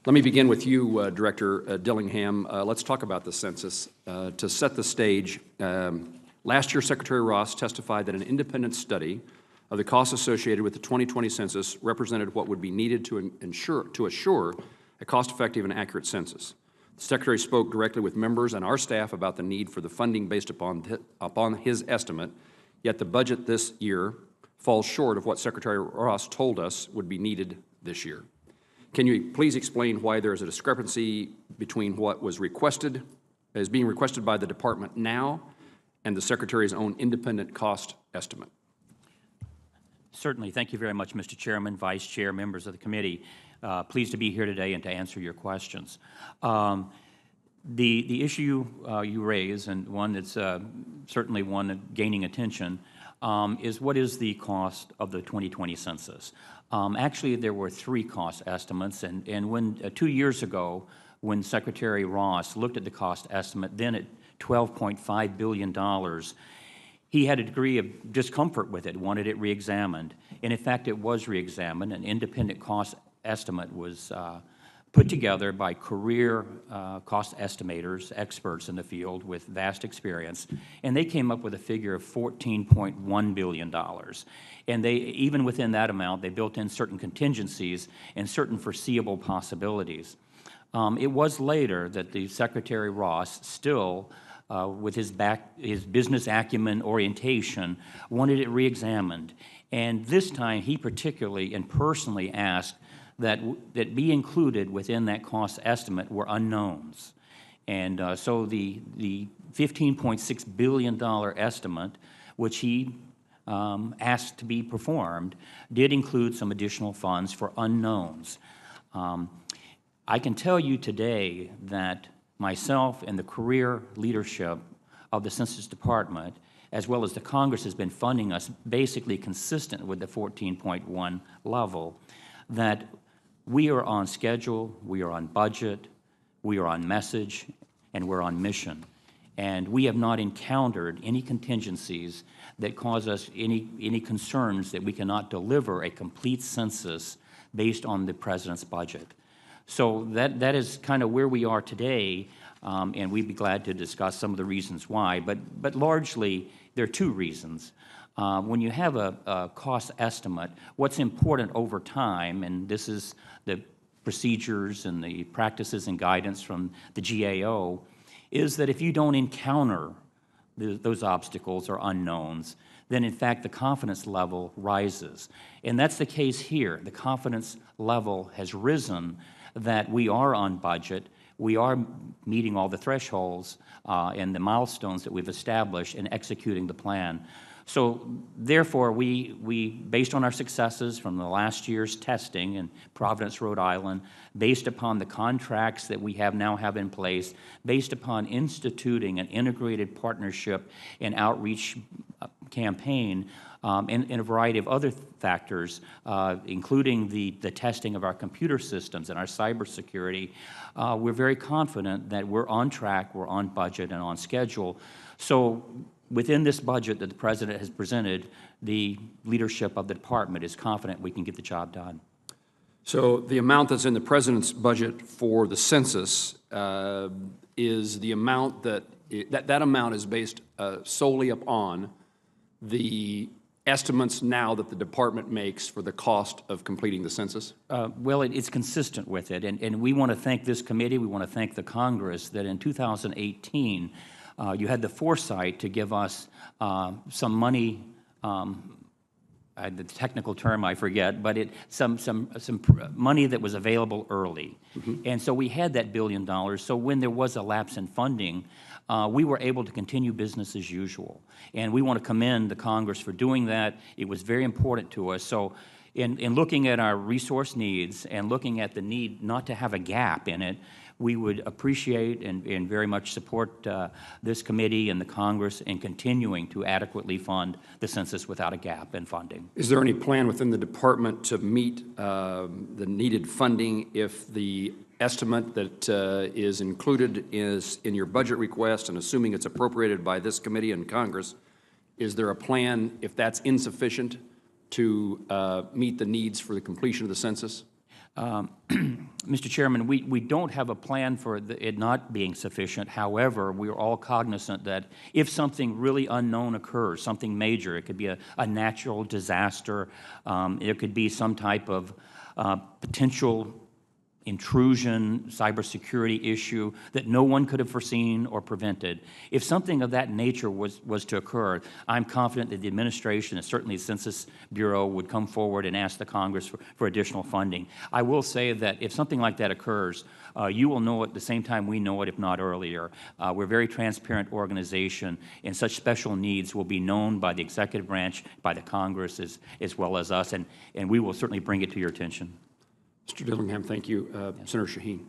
Let me begin with you, Director Dillingham. Let's talk about the census. To set the stage, last year Secretary Ross testified that an independent study of the costs associated with the 2020 census represented what would be needed to assure a cost-effective and accurate census. The Secretary spoke directly with members and our staff about the need for the funding based upon his estimate, yet the budget this year falls short of what Secretary Ross told us would be needed this year. Can you please explain why there is a discrepancy between what is being requested by the Department now and the Secretary's own independent cost estimate? Certainly. Thank you very much, Mr. Chairman, Vice Chair, members of the committee. Pleased to be here today and to answer your questions. The issue you raise, and one that's certainly one gaining attention, is what is the cost of the 2020 census? Actually, there were three cost estimates, and when 2 years ago, when Secretary Ross looked at the cost estimate, then at $12.5 billion, he had a degree of discomfort with it, wanted it reexamined. And in fact, it was reexamined. An independent cost estimate was put together by career cost estimators, experts in the field with vast experience, and they came up with a figure of $14.1 billion. And they, even within that amount, they built in certain contingencies and certain foreseeable possibilities. It was later that the Secretary Ross still, with his business acumen orientation, wanted it reexamined. And this time, he particularly and personally asked that be included within that cost estimate were unknowns. And so the $15.6 billion estimate, which he asked to be performed, did include some additional funds for unknowns. I can tell you today that myself and the career leadership of the Census Department, as well as the Congress, has been funding us basically consistent with the 14.1 level, that we are on schedule, we are on budget, we are on message, and we're on mission. And we have not encountered any contingencies that cause us any concerns that we cannot deliver a complete census based on the President's budget. So that is kind of where we are today, and we'd be glad to discuss some of the reasons why. But largely, there are two reasons. When you have a cost estimate, what's important over time, and this is the procedures and the practices and guidance from the GAO, is that if you don't encounter those obstacles or unknowns, then in fact the confidence level rises. And that's the case here. The confidence level has risen that we are on budget, we are meeting all the thresholds and the milestones that we've established in executing the plan. So therefore, we based on our successes from the last year's testing in Providence, Rhode Island, based upon the contracts that we now have in place, based upon instituting an integrated partnership and outreach campaign, and a variety of other factors, including the testing of our computer systems and our cybersecurity, we're very confident that we're on track, we're on budget, and on schedule. So within this budget that the President has presented, the leadership of the Department is confident we can get the job done. So the amount that's in the President's budget for the census is the amount that amount is based solely upon the estimates now that the Department makes for the cost of completing the census? Well, it's consistent with it, and we want to thank this committee, we want to thank the Congress that in 2018, you had the foresight to give us some money, the technical term I forget, but some money that was available early. Mm-hmm. And so we had that $1 billion. So when there was a lapse in funding, we were able to continue business as usual. And we want to commend the Congress for doing that. It was very important to us. So in looking at our resource needs and looking at the need not to have a gap in it, we would appreciate and very much support this committee and the Congress in continuing to adequately fund the census without a gap in funding. Is there any plan within the Department to meet the needed funding if the estimate that is included in your budget request, and assuming it's appropriated by this committee and Congress, is there a plan, if that's insufficient, to meet the needs for the completion of the census? Mr. Chairman, we don't have a plan for it not being sufficient. However, we are all cognizant that if something really unknown occurs, something major, it could be a natural disaster, it could be some type of potential intrusion, cybersecurity issue that no one could have foreseen or prevented. If something of that nature was to occur, I'm confident that the administration and certainly the Census Bureau would come forward and ask the Congress for additional funding. I will say that if something like that occurs, you will know it the same time we know it, if not earlier. We're a very transparent organization, and such special needs will be known by the executive branch, by the Congress, as well as us, and we will certainly bring it to your attention. Mr. Dillingham, thank you. Senator Shaheen.